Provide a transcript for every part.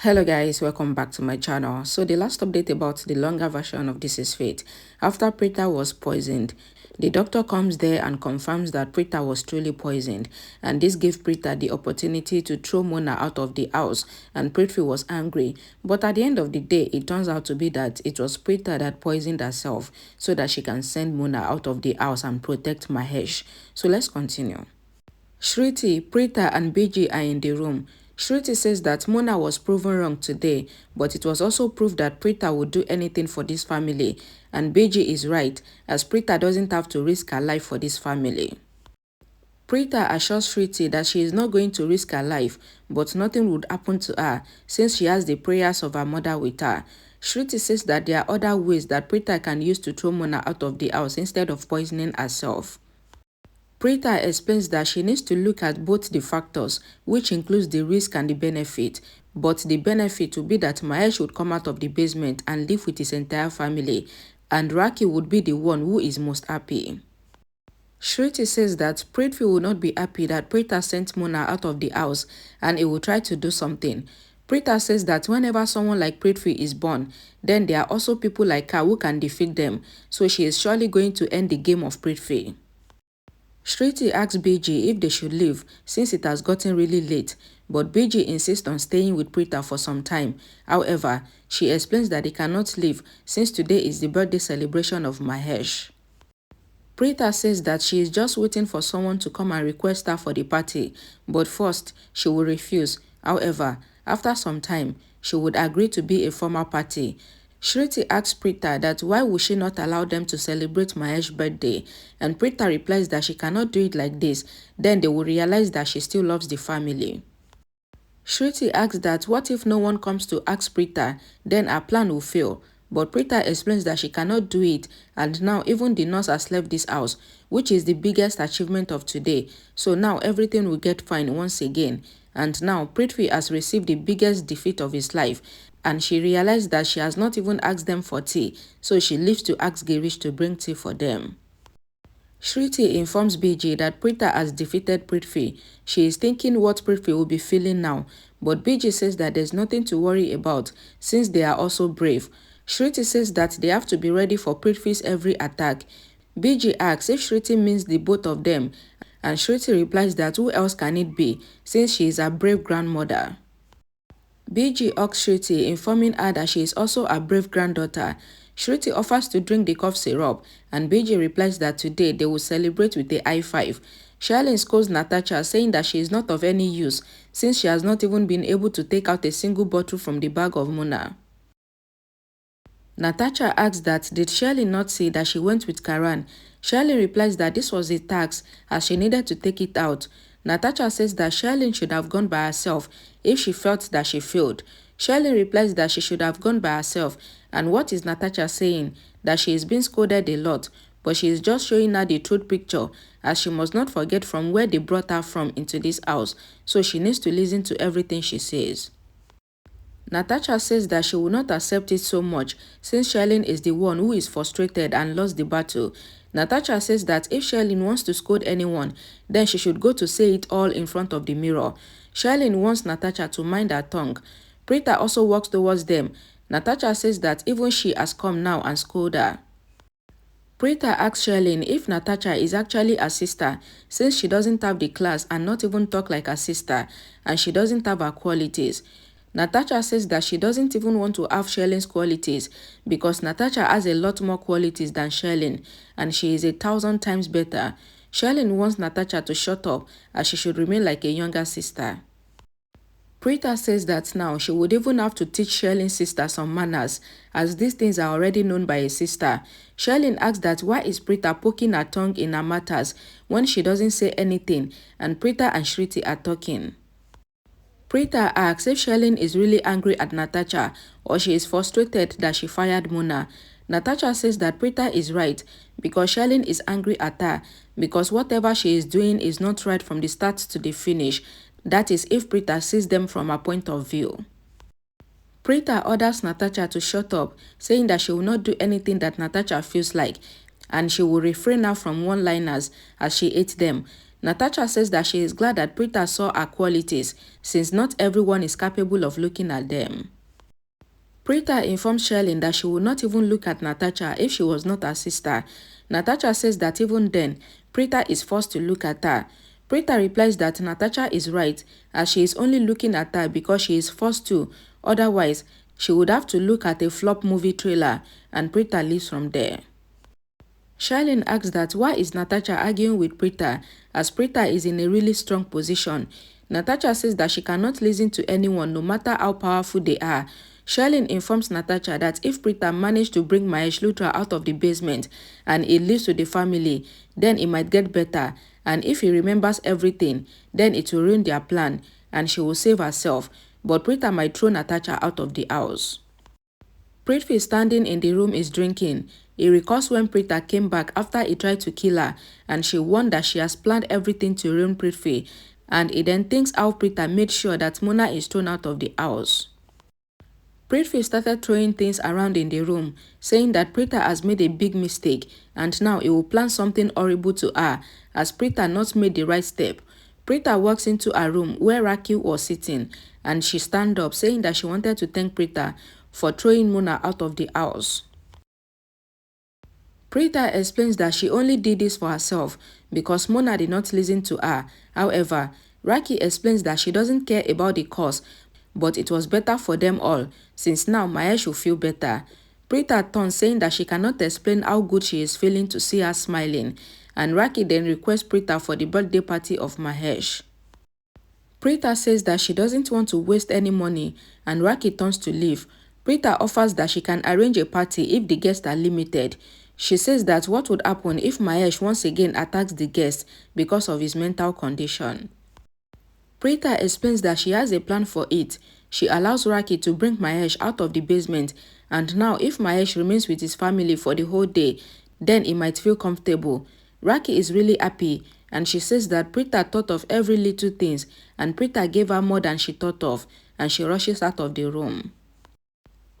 Hello guys, welcome back to my channel. So the last update about the longer version of This Is Fate. After Preeta was poisoned, the doctor comes there and confirms that Preeta was truly poisoned, and this gave Preeta the opportunity to throw Mona out of the house, and Prithvi was angry. But at the end of the day, it turns out to be that it was Preeta that poisoned herself so that she can send Mona out of the house and protect Mahesh. So let's continue. Shruti, Preeta and Binge are in the room. Shruti says that Mona was proven wrong today, but it was also proof that Preeta would do anything for this family. And Binge is right, as Preeta doesn't have to risk her life for this family. Preeta assures Shruti that she is not going to risk her life, but nothing would happen to her since she has the prayers of her mother with her. Shruti says that there are other ways that Preeta can use to throw Mona out of the house instead of poisoning herself. Preeta explains that she needs to look at both the factors, which includes the risk and the benefit. But the benefit would be that Mahesh would come out of the basement and live with his entire family, and Raki would be the one who is most happy. Shruti says that Prithvi will not be happy that Preeta sent Mona out of the house and he will try to do something. Preeta says that whenever someone like Prithvi is born, then there are also people like her who can defeat them, so she is surely going to end the game of Prithvi. Shruti asks Binge if they should leave since it has gotten really late, but Binge insists on staying with Preeta for some time. However, she explains that they cannot leave since today is the birthday celebration of Mahesh. Preeta says that she is just waiting for someone to come and request her for the party, but first she will refuse. However, after some time, she would agree to be a formal party. Shruti asks Preeta that why would she not allow them to celebrate Mahesh's birthday, and Preeta replies that she cannot do it like this, then they will realize that she still loves the family. Shruti asks that what if no one comes to ask Preeta, then her plan will fail, but Preeta explains that she cannot do it, and now even the nurse has left this house, which is the biggest achievement of today, so now everything will get fine once again. And now Prithvi has received the biggest defeat of his life, and she realized that she has not even asked them for tea, so she leaves to ask Girish to bring tea for them. Shruti informs Binge that Preeta has defeated Prithvi. She is thinking what Prithvi will be feeling now, but Binge says that there's nothing to worry about since they are also brave. Shruti says that they have to be ready for Prithvi's every attack. Binge asks if Shruti means the both of them, and Shruti replies that who else can it be since she is a brave grandmother. Binge asks Shruti, informing her that she is also a brave granddaughter. Shruti offers to drink the cough syrup, and Binge replies that today they will celebrate with a high five. Charlene scolds Natasha, saying that she is not of any use since she has not even been able to take out a single bottle from the bag of Mona. Natasha asks that did Shirley not say that she went with Karan? Shirley replies that this was a tax as she needed to take it out. Natasha says that Shirley should have gone by herself if she felt that she failed. Shirley replies that she should have gone by herself, and what is Natasha saying? That she is being scolded a lot, but she is just showing her the truth picture as she must not forget from where they brought her from into this house, so she needs to listen to everything she says. Natasha says that she will not accept it so much since Charlene is the one who is frustrated and lost the battle. Natasha says that if Charlene wants to scold anyone, then she should go to say it all in front of the mirror. Charlene wants Natasha to mind her tongue. Preeta also walks towards them. Natasha says that even she has come now and scold her. Preeta asks Charlene if Natasha is actually a sister since she doesn't have the class and not even talk like a sister, and she doesn't have her qualities. Natasha says that she doesn't even want to have Charlene's qualities because Natasha has a lot more qualities than Charlene, and she is 1,000 times better. Charlene wants Natasha to shut up as she should remain like a younger sister. Preeta says that now she would even have to teach Charlene's sister some manners as these things are already known by a sister. Charlene asks that why is Preeta poking her tongue in her matters when she doesn't say anything and Preeta and Shruti are talking. Preeta asks if Charlene is really angry at Natasha or she is frustrated that she fired Mona. Natasha says that Preeta is right because Charlene is angry at her because whatever she is doing is not right from the start to the finish. That is if Preeta sees them from her point of view. Preeta orders Natasha to shut up, saying that she will not do anything that Natasha feels like, and she will refrain her from one-liners as she ate them. Natasha says that she is glad that Preeta saw her qualities since not everyone is capable of looking at them. Preeta informs Sherlyn that she would not even look at Natasha if she was not her sister. Natasha says that even then, Preeta is forced to look at her. Preeta replies that Natasha is right, as she is only looking at her because she is forced to, otherwise she would have to look at a flop movie trailer, and Preeta leaves from there. Sherlyn asks that why is Natasha arguing with Preeta, as Preeta is in a really strong position. Natasha says that she cannot listen to anyone no matter how powerful they are. Sherlyn informs Natasha that if Preeta managed to bring Mahesh Luthra out of the basement and it leads to the family, then it might get better, and if he remembers everything, then it will ruin their plan and she will save herself, but Preeta might throw Natasha out of the house. Prithvi standing in the room is drinking. He recalls when Preeta came back after he tried to kill her, and she warned that she has planned everything to ruin Prithvi, and he then thinks how Preeta made sure that Mona is thrown out of the house. Prithvi started throwing things around in the room, saying that Preeta has made a big mistake and now he will plan something horrible to her, as Preeta not made the right step. Preeta walks into her room where Raki was sitting, and she stands up saying that she wanted to thank Preeta for throwing Mona out of the house. Preeta explains that she only did this for herself because Mona did not listen to her. However, Raki explains that she doesn't care about the cause, but it was better for them all, since now Mahesh will feel better. Preeta turns saying that she cannot explain how good she is feeling to see her smiling, and Raki then requests Preeta for the birthday party of Mahesh. Preeta says that she doesn't want to waste any money, and Raki turns to leave. Preeta offers that she can arrange a party if the guests are limited. She says that what would happen if Mahesh once again attacks the guests because of his mental condition. Preeta explains that she has a plan for it. She allows Raki to bring Mahesh out of the basement, and now if Mahesh remains with his family for the whole day, then he might feel comfortable. Raki is really happy, and she says that Preeta thought of every little things, and Preeta gave her more than she thought of, and she rushes out of the room.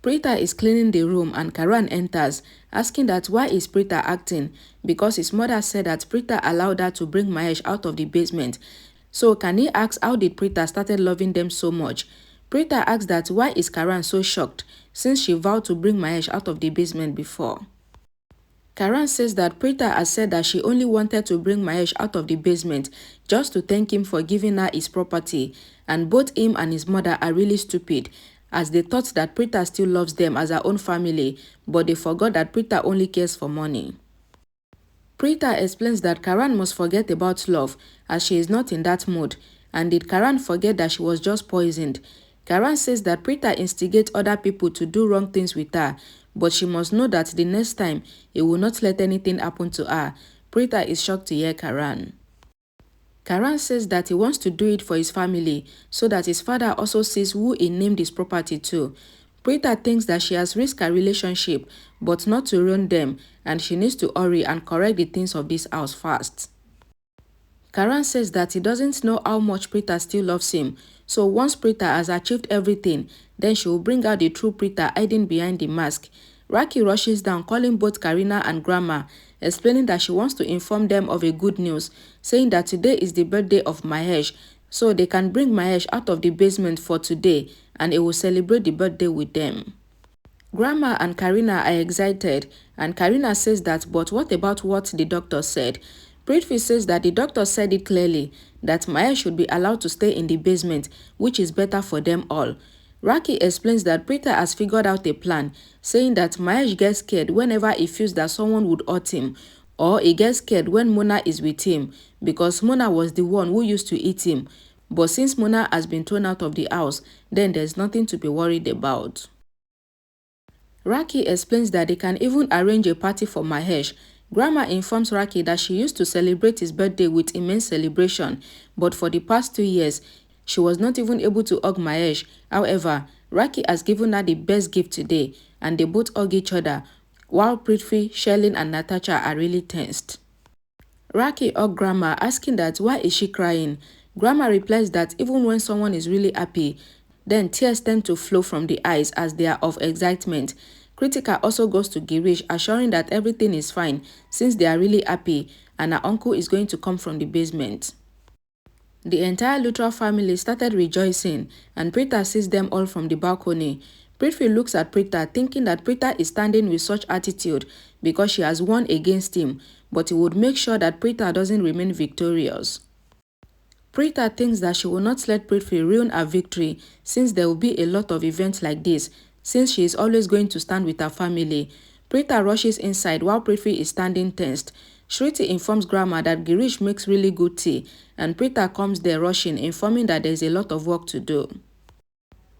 Preeta is cleaning the room and Karan enters, asking that why is Preeta acting, because his mother said that Preeta allowed her to bring Mahesh out of the basement. So can he ask how did Preeta started loving them so much? Preeta asks that why is Karan so shocked since she vowed to bring Mahesh out of the basement before. Karan says that Preeta has said that she only wanted to bring Mahesh out of the basement just to thank him for giving her his property, and both him and his mother are really stupid, as they thought that Preeta still loves them as her own family, but they forgot that Preeta only cares for money. Preeta explains that Karan must forget about love, as she is not in that mood, and did Karan forget that she was just poisoned? Karan says that Preeta instigates other people to do wrong things with her, but she must know that the next time he will not let anything happen to her. Preeta is shocked to hear Karan. Karan says that he wants to do it for his family so that his father also sees who he named his property to. Preeta thinks that she has risked her relationship, but not to ruin them, and she needs to hurry and correct the things of this house fast. Karan says that he doesn't know how much Preeta still loves him, so once Preeta has achieved everything, then she will bring out the true Preeta hiding behind the mask. Raki rushes down, calling both Karina and Grandma, explaining that she wants to inform them of a good news, saying that today is the birthday of Mahesh, so they can bring Mahesh out of the basement for today, and he will celebrate the birthday with them. Grandma and Karina are excited, and Karina says that, but what about what the doctor said? Prithvi says that the doctor said it clearly, that Mahesh should be allowed to stay in the basement, which is better for them all. Raki explains that Preeta has figured out a plan, saying that Mahesh gets scared whenever he feels that someone would hurt him, or he gets scared when Mona is with him, because Mona was the one who used to eat him. But since Mona has been thrown out of the house, then there's nothing to be worried about. Raki explains that they can even arrange a party for Mahesh. Grandma informs Raki that she used to celebrate his birthday with immense celebration, but for the past 2 years, she was not even able to hug Mahesh. However, Raki has given her the best gift today, and they both hug each other, while Prithvi, Sherlyn and Natasha are really tensed. Raki hugs Grandma, asking that why is she crying. Grandma replies that even when someone is really happy, then tears tend to flow from the eyes as they are of excitement. Kritika also goes to Girish, assuring that everything is fine since they are really happy, and her uncle is going to come from the basement. The entire Luthra family started rejoicing, and Preeta sees them all from the balcony. Prithvi looks at Preeta, thinking that Preeta is standing with such attitude because she has won against him, but he would make sure that Preeta doesn't remain victorious. Preeta thinks that she will not let Prithvi ruin her victory, since there will be a lot of events like this, since she is always going to stand with her family. Preeta rushes inside while Prithvi is standing tensed. Shruti informs Grandma that Girish makes really good tea, and Preeta comes there rushing, informing that there is a lot of work to do.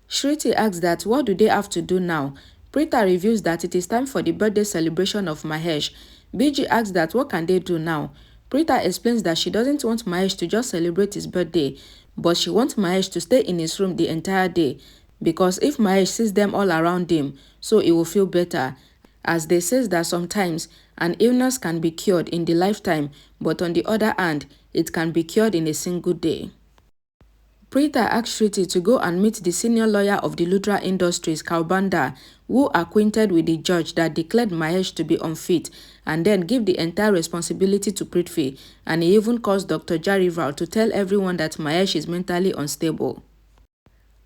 Shruti asks that what do they have to do now? Preeta reveals that it is time for the birthday celebration of Mahesh. Binge asks that what can they do now? Preeta explains that she doesn't want Mahesh to just celebrate his birthday, but she wants Mahesh to stay in his room the entire day, because if Mahesh sees them all around him, so he will feel better, as they says that sometimes an illness can be cured in the lifetime, but on the other hand, it can be cured in a single day. Preeta asked Shruti to go and meet the senior lawyer of the Luthra Industries, Kaubanda, who acquainted with the judge that declared Mahesh to be unfit, and then give the entire responsibility to Prithvi, and he even caused Dr. Jarival to tell everyone that Mahesh is mentally unstable.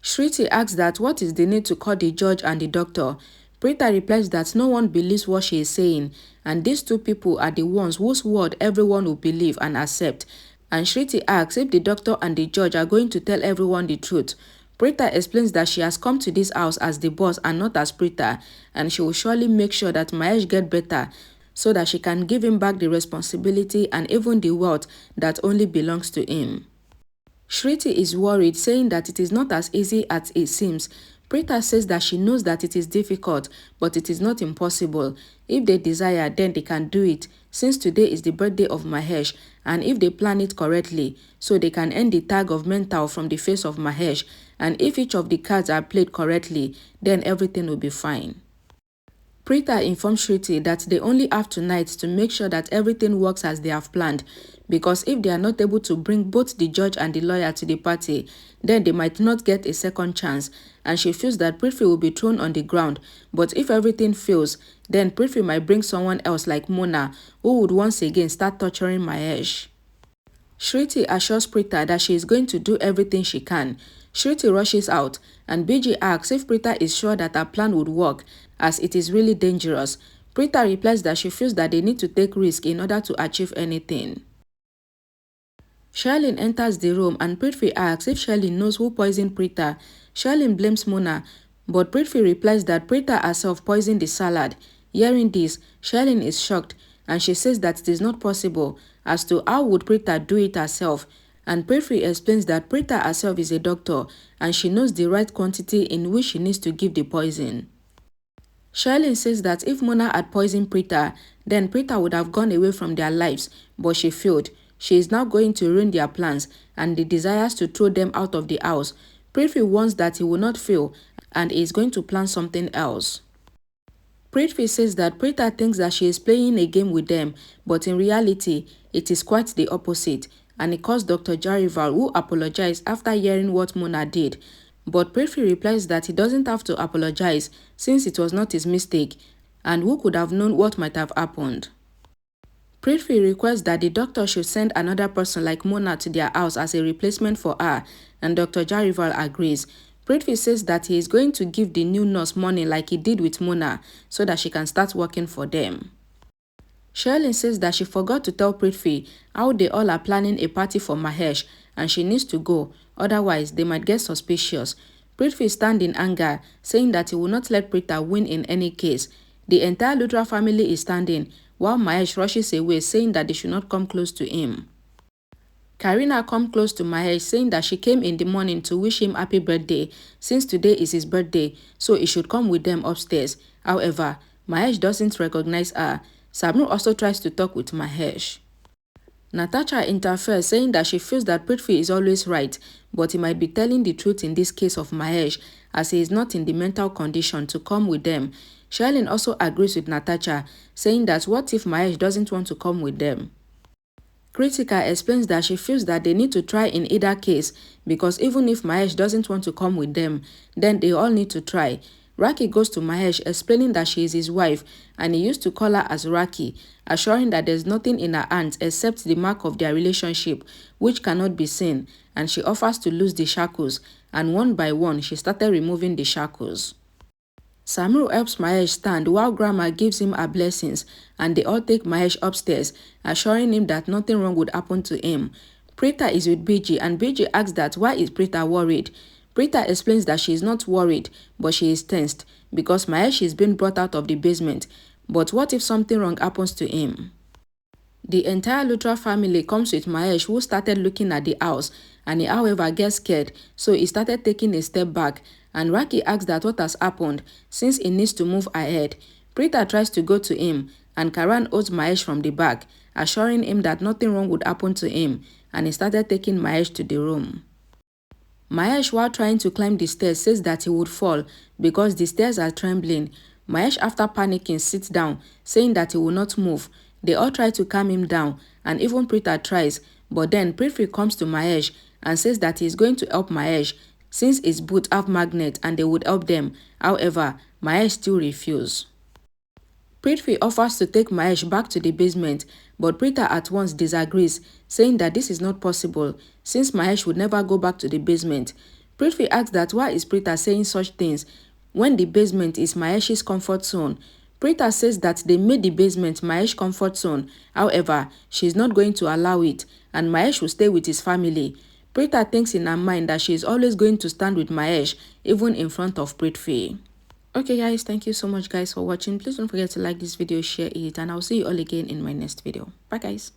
Shruti asks that what is the need to call the judge and the doctor. Preeta replies that no one believes what she is saying, and these two people are the ones whose word everyone will believe and accept. And Shruti asks if the doctor and the judge are going to tell everyone the truth. Preeta explains that she has come to this house as the boss and not as Preeta, and she will surely make sure that Mahesh get better so that she can give him back the responsibility and even the wealth that only belongs to him. Shruti is worried, saying that it is not as easy as it seems. Preeta says that she knows that it is difficult, but it is not impossible. If they desire, then they can do it, since today is the birthday of Mahesh, and if they plan it correctly, so they can end the tag of mental from the face of Mahesh, and if each of the cards are played correctly, then everything will be fine. Preeta informs Shruti that they only have tonight to make sure that everything works as they have planned, because if they are not able to bring both the judge and the lawyer to the party, then they might not get a second chance, and she feels that Prithvi will be thrown on the ground, but if everything fails, then Prithvi might bring someone else like Mona, who would once again start torturing Mahesh. Shruti assures Preeta that she is going to do everything she can. Shruti rushes out, and Binge asks if Preeta is sure that her plan would work, as it is really dangerous. Preeta replies that she feels that they need to take risk in order to achieve anything. Sherlyn enters the room, and Prithvi asks if Sherlyn knows who poisoned Preeta. Sherlyn blames Mona, but Prithvi replies that Preeta herself poisoned the salad. Hearing this, Sherlyn is shocked, and she says that it is not possible, as to how would Preeta do it herself. And Prithvi explains that Preeta herself is a doctor, and she knows the right quantity in which she needs to give the poison. Sherlyn says that if Mona had poisoned Preeta, then Preeta would have gone away from their lives, but she failed. She is now going to ruin their plans, and the desires to throw them out of the house. Prithvi warns that he will not fail, and is going to plan something else. Prithvi says that Preeta thinks that she is playing a game with them, but in reality, it is quite the opposite, and it caused Dr. Jarival, who apologized after hearing what Mona did. But Prithvi replies that he doesn't have to apologize, since it was not his mistake, and who could have known what might have happened. Prithvi requests that the doctor should send another person like Mona to their house as a replacement for her, and Dr. Jarival agrees. Prithvi says that he is going to give the new nurse money like he did with Mona, so that she can start working for them. Sherlyn says that she forgot to tell Prithvi how they all are planning a party for Mahesh, and she needs to go, otherwise they might get suspicious. Prithvi stands in anger, saying that he will not let Preeta win in any case. The entire Luthra family is standing, while Mahesh rushes away, saying that they should not come close to him. Karina comes close to Mahesh, saying that she came in the morning to wish him happy birthday, since today is his birthday, so he should come with them upstairs. However, Mahesh doesn't recognize her. Samru also tries to talk with Mahesh. Natasha interferes, saying that she feels that Prithvi is always right, but he might be telling the truth in this case of Mahesh, as he is not in the mental condition to come with them. Sherlyn also agrees with Natasha, saying that what if Mahesh doesn't want to come with them? Kritika explains that she feels that they need to try in either case, because even if Mahesh doesn't want to come with them, then they all need to try. Raki goes to Mahesh explaining that she is his wife and he used to call her as Raki, assuring that there's nothing in her hands except the mark of their relationship, which cannot be seen, and she offers to lose the shackles, and one by one she started removing the shackles. Samru helps Mahesh stand while Grandma gives him her blessings, and they all take Mahesh upstairs, assuring him that nothing wrong would happen to him. Preeta is with Binge, and Binge asks that why is Preeta worried. Preeta explains that she is not worried, but she is tensed because Mahesh is being brought out of the basement. But what if something wrong happens to him? The entire Lutra family comes with Mahesh, who started looking at the house, and he however gets scared, so he started taking a step back, and Raki asks that what has happened since he needs to move ahead. Preeta tries to go to him, and Karan holds Mahesh from the back, assuring him that nothing wrong would happen to him, and he started taking Mahesh to the room. Mahesh, while trying to climb the stairs, says that he would fall because the stairs are trembling. Mahesh, after panicking, sits down, saying that he will not move. They all try to calm him down, and even Preeta tries, but then Preeta comes to Mahesh and says that he is going to help Mahesh since his boots have magnet and they would help them. However, Mahesh still refuses. Prithvi offers to take Mahesh back to the basement, but Preeta at once disagrees, saying that this is not possible since Mahesh would never go back to the basement. Prithvi asks that why is Preeta saying such things when the basement is Mahesh's comfort zone. Preeta says that they made the basement Mahesh's comfort zone. However, she is not going to allow it, and Mahesh will stay with his family. Preeta thinks in her mind that she is always going to stand with Mahesh, even in front of Prithvi. Okay guys, thank you so much guys for watching. Please don't forget to like this video, share it, and I'll see you all again in my next video. Bye guys.